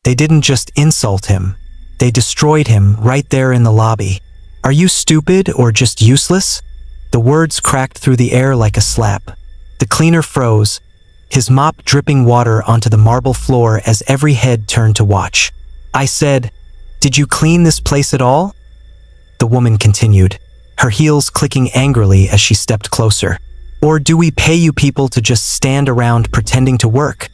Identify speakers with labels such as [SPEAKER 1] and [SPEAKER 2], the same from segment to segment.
[SPEAKER 1] They didn't just insult him. They destroyed him right there in the lobby. "Are you stupid or just useless?" The words cracked through the air like a slap. The cleaner froze, his mop dripping water onto the marble floor as every head turned to watch. "I said, did you clean this place at all?" The woman continued, her heels clicking angrily as she stepped closer. "Or do we pay you people to just stand around pretending to work?"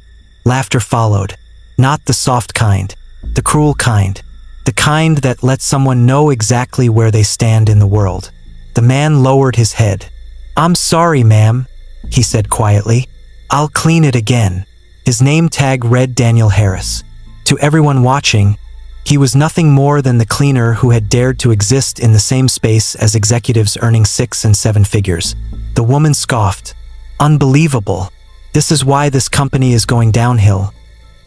[SPEAKER 1] Laughter followed. Not the soft kind, the cruel kind. The kind that lets someone know exactly where they stand in the world. The man lowered his head. "I'm sorry, ma'am," he said quietly. "I'll clean it again." His name tag read Daniel Harris. To everyone watching, he was nothing more than the cleaner who had dared to exist in the same space as executives earning 6 and 7 figures. The woman scoffed. "Unbelievable. This is why this company is going downhill.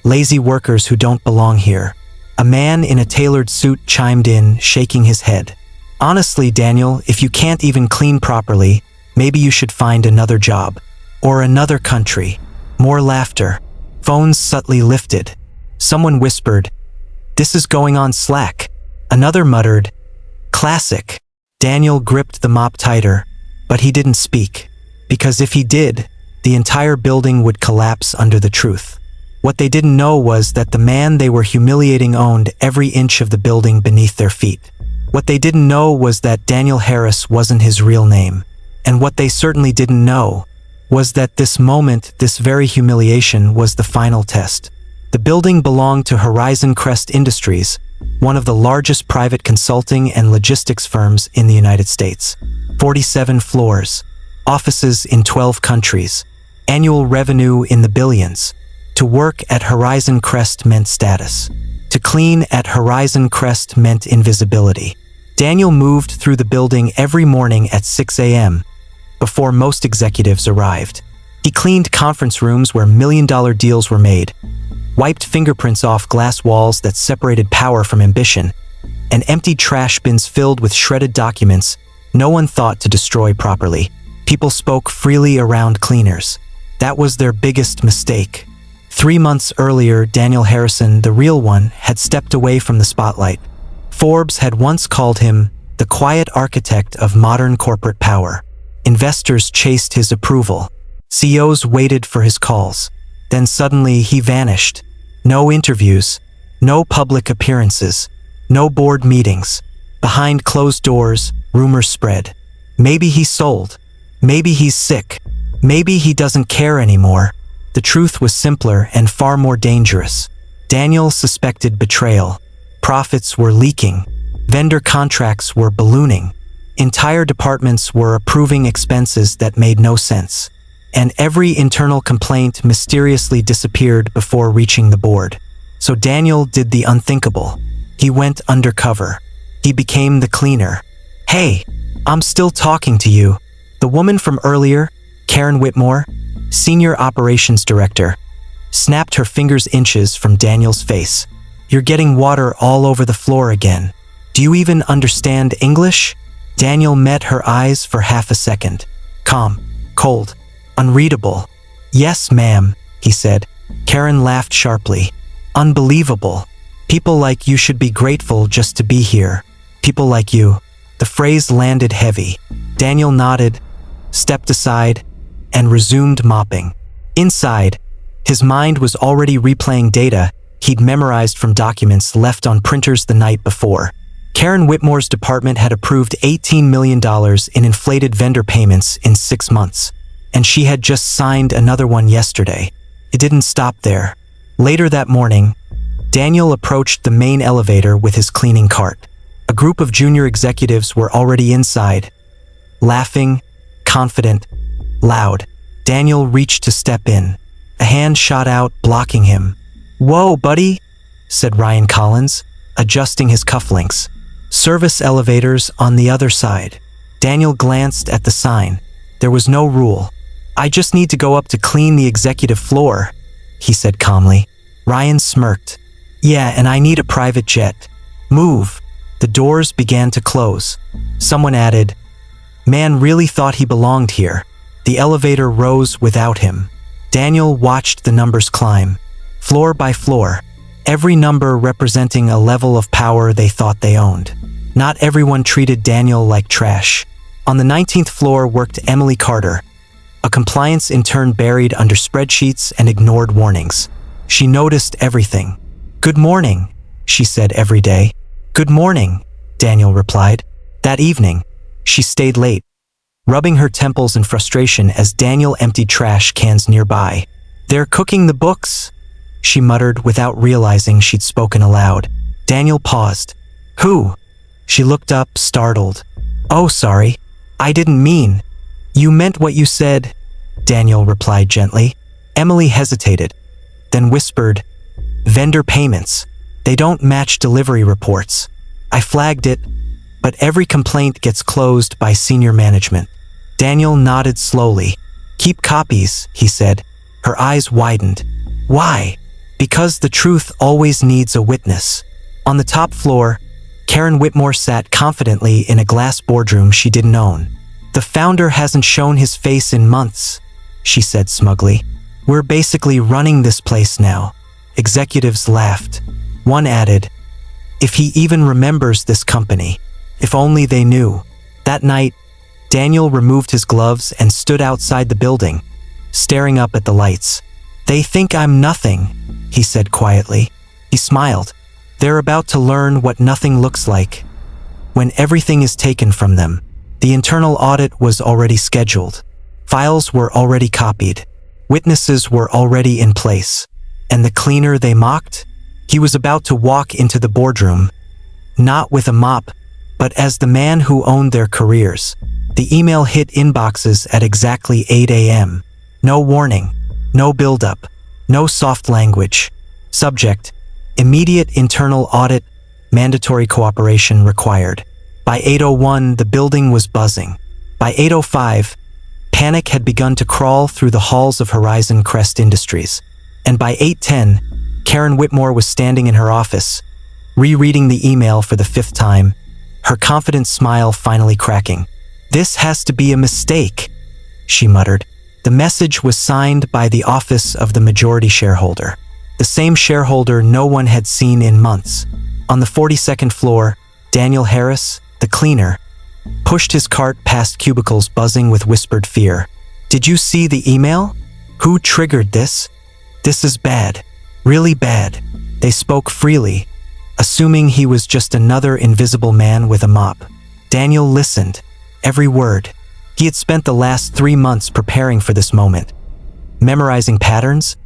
[SPEAKER 1] Lazy workers who don't belong here." A man in a tailored suit chimed in, shaking his head. "Honestly, Daniel, if you can't even clean properly, maybe you should find another job. Or another country." More laughter. Phones subtly lifted. Someone whispered, "This is going on Slack." Another muttered, "Classic." Daniel gripped the mop tighter, but he didn't speak. Because if he did, the entire building would collapse under the truth. What they didn't know was that the man they were humiliating owned every inch of the building beneath their feet. What they didn't know was that Daniel Harris wasn't his real name. And what they certainly didn't know was that this moment, this very humiliation, was the final test. The building belonged to Horizon Crest Industries, one of the largest private consulting and logistics firms in the United States. 47 floors, offices in 12 countries, annual revenue in the billions. To work at Horizon Crest meant status. To clean at Horizon Crest meant invisibility. Daniel moved through the building every morning at 6 a.m., before most executives arrived. He cleaned conference rooms where million-dollar deals were made, wiped fingerprints off glass walls that separated power from ambition, and emptied trash bins filled with shredded documents no one thought to destroy properly. People spoke freely around cleaners. That was their biggest mistake. 3 months earlier, Daniel Harrison, the real one, had stepped away from the spotlight. Forbes had once called him the quiet architect of modern corporate power. Investors chased his approval. CEOs waited for his calls. Then suddenly he vanished. No interviews, no public appearances, no board meetings. Behind closed doors, rumors spread. Maybe he sold. Maybe he's sick. Maybe he doesn't care anymore. The truth was simpler and far more dangerous. Daniel suspected betrayal. Profits were leaking. Vendor contracts were ballooning. Entire departments were approving expenses that made no sense. And every internal complaint mysteriously disappeared before reaching the board. So Daniel did the unthinkable. He went undercover. He became the cleaner. "Hey, I'm still talking to you." The woman from earlier, Karen Whitmore, Senior Operations Director, snapped her fingers inches from Daniel's face. "You're getting water all over the floor again. Do you even understand English?" Daniel met her eyes for half a second. Calm, cold, unreadable. "Yes, ma'am," he said. Karen laughed sharply. "Unbelievable. People like you should be grateful just to be here. People like you." The phrase landed heavy. Daniel nodded, stepped aside, and resumed mopping. Inside, his mind was already replaying data he'd memorized from documents left on printers the night before. Karen Whitmore's department had approved $18 million in inflated vendor payments in 6 months, and she had just signed another one yesterday. It didn't stop there. Later that morning, Daniel approached the main elevator with his cleaning cart. A group of junior executives were already inside, laughing, confident, loud. Daniel reached to step in. A hand shot out, blocking him. "Whoa, buddy," said Ryan Collins, adjusting his cufflinks. "Service elevators on the other side." Daniel glanced at the sign. There was no rule. "I just need to go up to clean the executive floor," he said calmly. Ryan smirked. "Yeah, and I need a private jet. Move." The doors began to close. Someone added, "Man really thought he belonged here." The elevator rose without him. Daniel watched the numbers climb. Floor by floor, every number representing a level of power they thought they owned. Not everyone treated Daniel like trash. On the 19th floor worked Emily Carter, a compliance intern buried under spreadsheets and ignored warnings. She noticed everything. "Good morning," she said every day. "Good morning," Daniel replied. That evening, she stayed late, rubbing her temples in frustration as Daniel emptied trash cans nearby. "They're cooking the books," she muttered without realizing she'd spoken aloud. Daniel paused. "Who?" She looked up, startled. "Oh, sorry. I didn't mean." "You meant what you said," Daniel replied gently. Emily hesitated, then whispered, "Vendor payments. They don't match delivery reports. I flagged it, but every complaint gets closed by senior management." Daniel nodded slowly. "Keep copies," he said. Her eyes widened. "Why?" "Because the truth always needs a witness." On the top floor, Karen Whitmore sat confidently in a glass boardroom she didn't own. "The founder hasn't shown his face in months," she said smugly. "We're basically running this place now." Executives laughed. One added, "If he even remembers this company. If only they knew." That night, Daniel removed his gloves and stood outside the building, staring up at the lights. "They think I'm nothing," he said quietly. He smiled. "They're about to learn what nothing looks like. When everything is taken from them." The internal audit was already scheduled. Files were already copied. Witnesses were already in place. And the cleaner they mocked? He was about to walk into the boardroom, not with a mop, but as the man who owned their careers. The email hit inboxes at exactly 8 a.m. No warning, no build-up, no soft language. Subject: immediate internal audit, mandatory cooperation required. By 8:01, the building was buzzing. By 8:05, panic had begun to crawl through the halls of Horizon Crest Industries. And by 8:10, Karen Whitmore was standing in her office, rereading the email for the 5th time, her confident smile finally cracking. "This has to be a mistake," she muttered. The message was signed by the office of the majority shareholder, the same shareholder no one had seen in months. On the 42nd floor, Daniel Harris, the cleaner, pushed his cart past cubicles buzzing with whispered fear. "Did you see the email? Who triggered this? This is bad. Really bad." They spoke freely, assuming he was just another invisible man with a mop. Daniel listened, every word. He had spent the last 3 months preparing for this moment, memorizing patterns,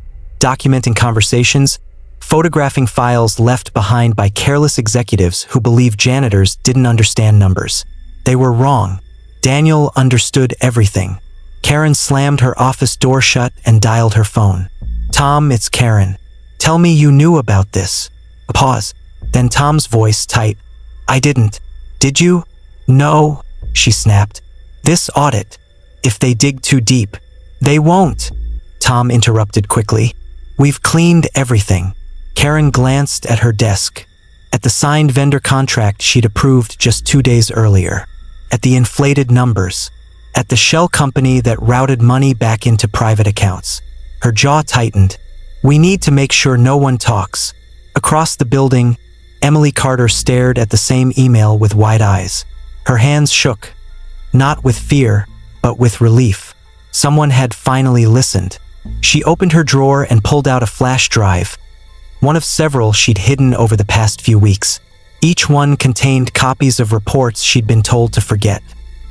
[SPEAKER 1] documenting conversations, photographing files left behind by careless executives who believed janitors didn't understand numbers. They were wrong. Daniel understood everything. Karen slammed her office door shut and dialed her phone. "Tom, it's Karen. Tell me you knew about this." A pause. Then Tom's voice tight. "I didn't. Did you?" "No," she snapped. "This audit, if they dig too deep." "They won't," Tom interrupted quickly. "We've cleaned everything." Karen glanced at her desk, at the signed vendor contract she'd approved just 2 days earlier, at the inflated numbers, at the shell company that routed money back into private accounts. Her jaw tightened. "We need to make sure no one talks." Across the building, Emily Carter stared at the same email with wide eyes. Her hands shook, not with fear, but with relief. Someone had finally listened. She opened her drawer and pulled out a flash drive, one of several she'd hidden over the past few weeks. Each one contained copies of reports she'd been told to forget.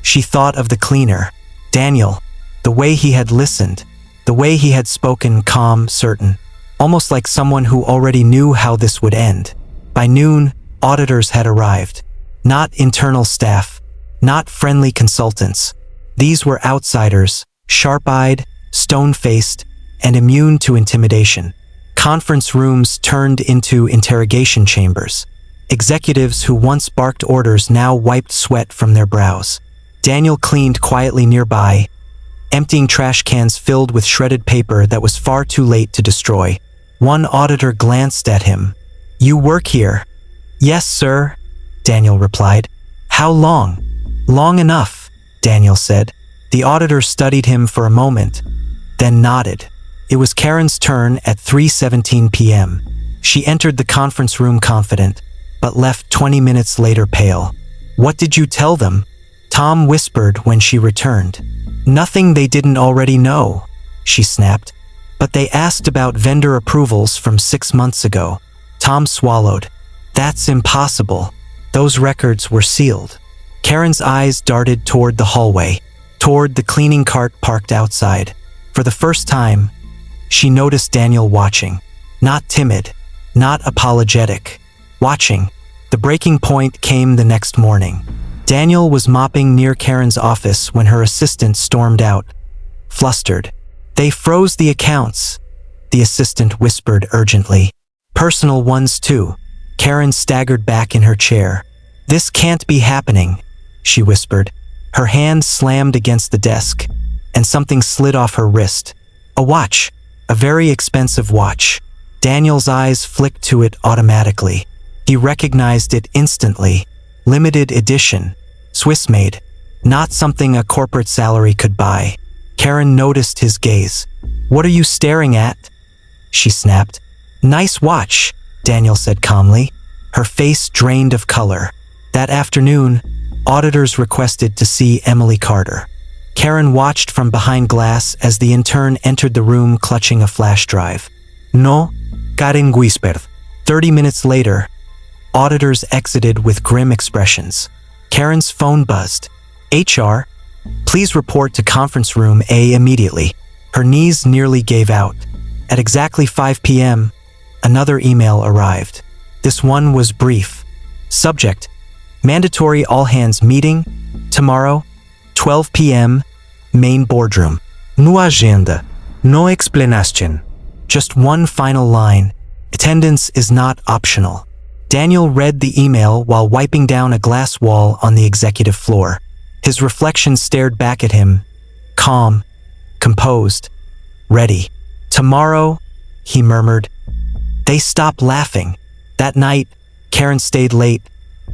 [SPEAKER 1] She thought of the cleaner, Daniel, the way he had listened, the way he had spoken calm, certain, almost like someone who already knew how this would end. By noon, auditors had arrived. Not internal staff, not friendly consultants. These were outsiders, sharp-eyed, stone-faced, and immune to intimidation. Conference rooms turned into interrogation chambers. Executives who once barked orders now wiped sweat from their brows. Daniel cleaned quietly nearby, emptying trash cans filled with shredded paper that was far too late to destroy. One auditor glanced at him. "You work here?" "Yes, sir," Daniel replied. "How long?" "Long enough," Daniel said. The auditor studied him for a moment, then nodded. It was Karen's turn at 3:17 p.m. She entered the conference room confident, but left 20 minutes later pale. "What did you tell them?" Tom whispered when she returned. "Nothing they didn't already know," she snapped. "But they asked about vendor approvals from 6 months ago." Tom swallowed. "That's impossible. Those records were sealed." Karen's eyes darted toward the hallway, toward the cleaning cart parked outside. For the first time, she noticed Daniel watching. Not timid, not apologetic. Watching. The breaking point came the next morning. Daniel was mopping near Karen's office when her assistant stormed out, flustered. "They froze the accounts," the assistant whispered urgently. "Personal ones too." Karen staggered back in her chair. "This can't be happening," she whispered. Her hand slammed against the desk, and something slid off her wrist. A watch. A very expensive watch. Daniel's eyes flicked to it automatically. He recognized it instantly. Limited edition. Swiss-made. Not something a corporate salary could buy. Karen noticed his gaze. "What are you staring at?" she snapped. "Nice watch," Daniel said calmly. Her face drained of color. That afternoon, auditors requested to see Emily Carter. Karen watched from behind glass as the intern entered the room clutching a flash drive. "No," Karen whispered. 30 minutes later, auditors exited with grim expressions. Karen's phone buzzed. "HR, please report to conference room A immediately." Her knees nearly gave out. At exactly 5 p.m., another email arrived. This one was brief. Subject: mandatory all-hands meeting, tomorrow, 12 p.m., main boardroom. No agenda. No explanation. Just one final line. Attendance is not optional. Daniel read the email while wiping down a glass wall on the executive floor. His reflection stared back at him, calm, composed, ready. "Tomorrow," he murmured. They stopped laughing. That night, Karen stayed late,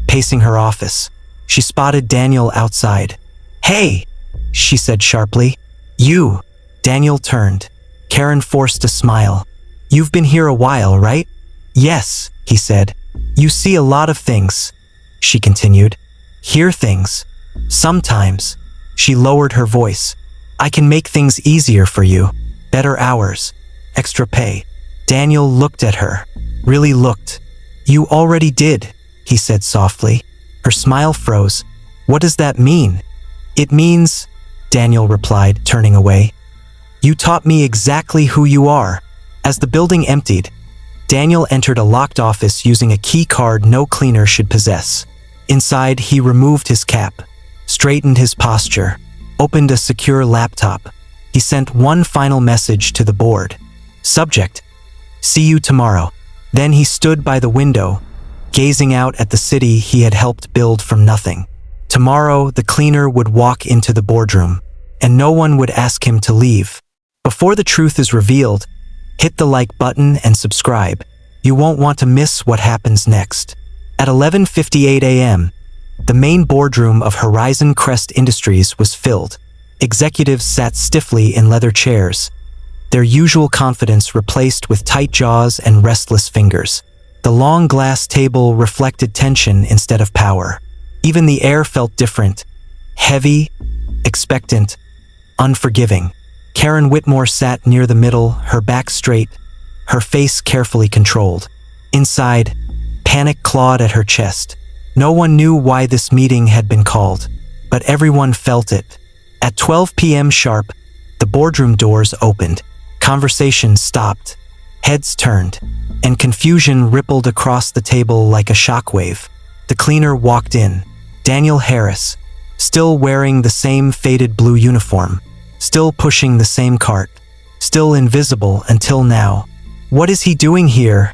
[SPEAKER 1] pacing her office. She spotted Daniel outside. "Hey," she said sharply. "You." Daniel turned. Karen forced a smile. "You've been here a while, right?" "Yes," he said. "You see a lot of things," she continued. "Hear things. Sometimes." She lowered her voice. "I can make things easier for you. Better hours. Extra pay." Daniel looked at her. Really looked. "You already did," he said softly. Her smile froze. "What does that mean?" "It means," Daniel replied, turning away, "you taught me exactly who you are." As the building emptied, Daniel entered a locked office using a key card no cleaner should possess. Inside, he removed his cap, straightened his posture, opened a secure laptop. He sent one final message to the board. Subject: see you tomorrow. Then he stood by the window, gazing out at the city he had helped build from nothing. Tomorrow, the cleaner would walk into the boardroom, and no one would ask him to leave. Before the truth is revealed, hit the like button and subscribe. You won't want to miss what happens next. At 11:58 a.m., the main boardroom of Horizon Crest Industries was filled. Executives sat stiffly in leather chairs, their usual confidence replaced with tight jaws and restless fingers. The long glass table reflected tension instead of power. Even the air felt different, heavy, expectant, unforgiving. Karen Whitmore sat near the middle, her back straight, her face carefully controlled. Inside, panic clawed at her chest. No one knew why this meeting had been called, but everyone felt it. At 12 p.m. sharp, the boardroom doors opened. Conversation stopped, heads turned, and confusion rippled across the table like a shockwave. The cleaner walked in, Daniel Harris, still wearing the same faded blue uniform, still pushing the same cart, still invisible until now. "What is he doing here?"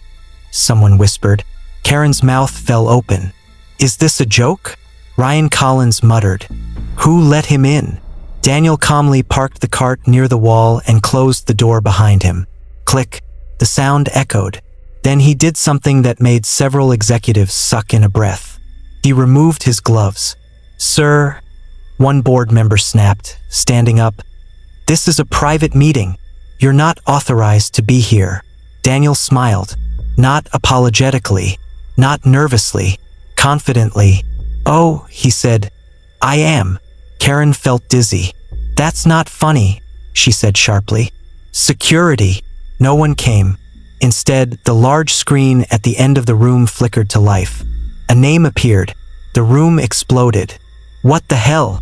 [SPEAKER 1] someone whispered. Karen's mouth fell open. "Is this a joke?" Ryan Collins muttered. "Who let him in?" Daniel calmly parked the cart near the wall and closed the door behind him. Click. The sound echoed. Then he did something that made several executives suck in a breath. He removed his gloves. "Sir," one board member snapped, standing up, "this is a private meeting. You're not authorized to be here." Daniel smiled. Not apologetically, not nervously, confidently. "Oh," he said, "I am." Karen felt dizzy. "That's not funny," she said sharply. "Security." No one came. Instead, the large screen at the end of the room flickered to life. A name appeared. The room exploded. "What the hell?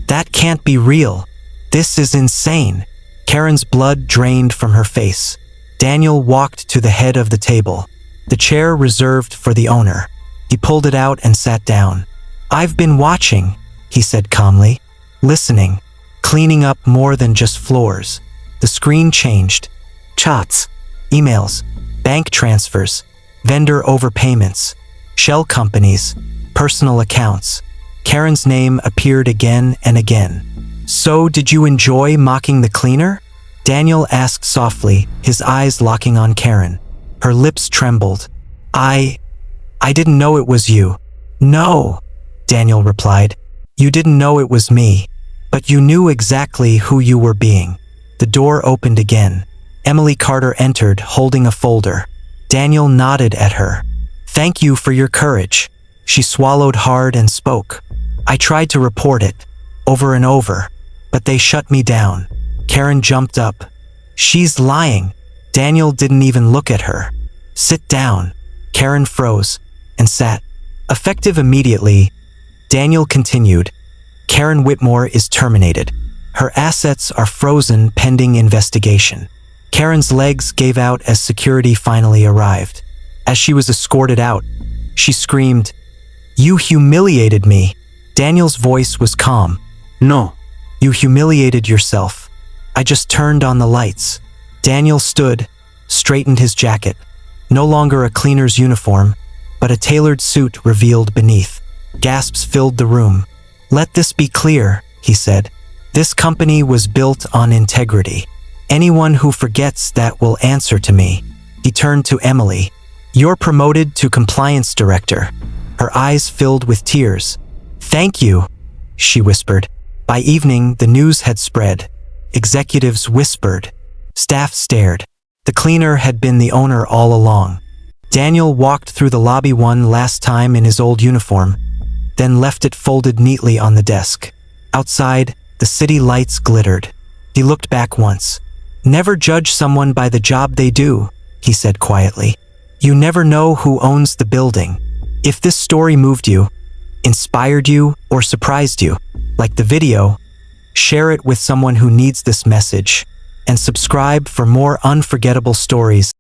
[SPEAKER 1] That can't be real. This is insane." Karen's blood drained from her face. Daniel walked to the head of the table, the chair reserved for the owner. He pulled it out and sat down. "I've been watching," he said calmly, "listening, cleaning up more than just floors." The screen changed. Chats, emails, bank transfers, vendor overpayments, shell companies, personal accounts. Karen's name appeared again and again. "So, did you enjoy mocking the cleaner?" Daniel asked softly, his eyes locking on Karen. Her lips trembled. I didn't know it was you." "No," Daniel replied. "You didn't know it was me, but you knew exactly who you were being." The door opened again. Emily Carter entered, holding a folder. Daniel nodded at her. "Thank you for your courage." She swallowed hard and spoke. "I tried to report it, over and over, but they shut me down." Karen jumped up. "She's lying." Daniel didn't even look at her. "Sit down." Karen froze and sat. Effective immediately, Daniel continued. "Karen Whitmore is terminated. Her assets are frozen pending investigation." Karen's legs gave out as security finally arrived. As she was escorted out, she screamed, "You humiliated me." Daniel's voice was calm. "No, you humiliated yourself. I just turned on the lights." Daniel stood, straightened his jacket. No longer a cleaner's uniform, but a tailored suit revealed beneath. Gasps filled the room. "Let this be clear," he said. "This company was built on integrity. Anyone who forgets that will answer to me." He turned to Emily. "You're promoted to compliance director." Her eyes filled with tears. "Thank you," she whispered. By evening, the news had spread. Executives whispered. Staff stared. The cleaner had been the owner all along. Daniel walked through the lobby one last time in his old uniform, then left it folded neatly on the desk. Outside, the city lights glittered. He looked back once. "Never judge someone by the job they do," he said quietly. "You never know who owns the building." If this story moved you, inspired you, or surprised you, like the video, share it with someone who needs this message, and subscribe for more unforgettable stories.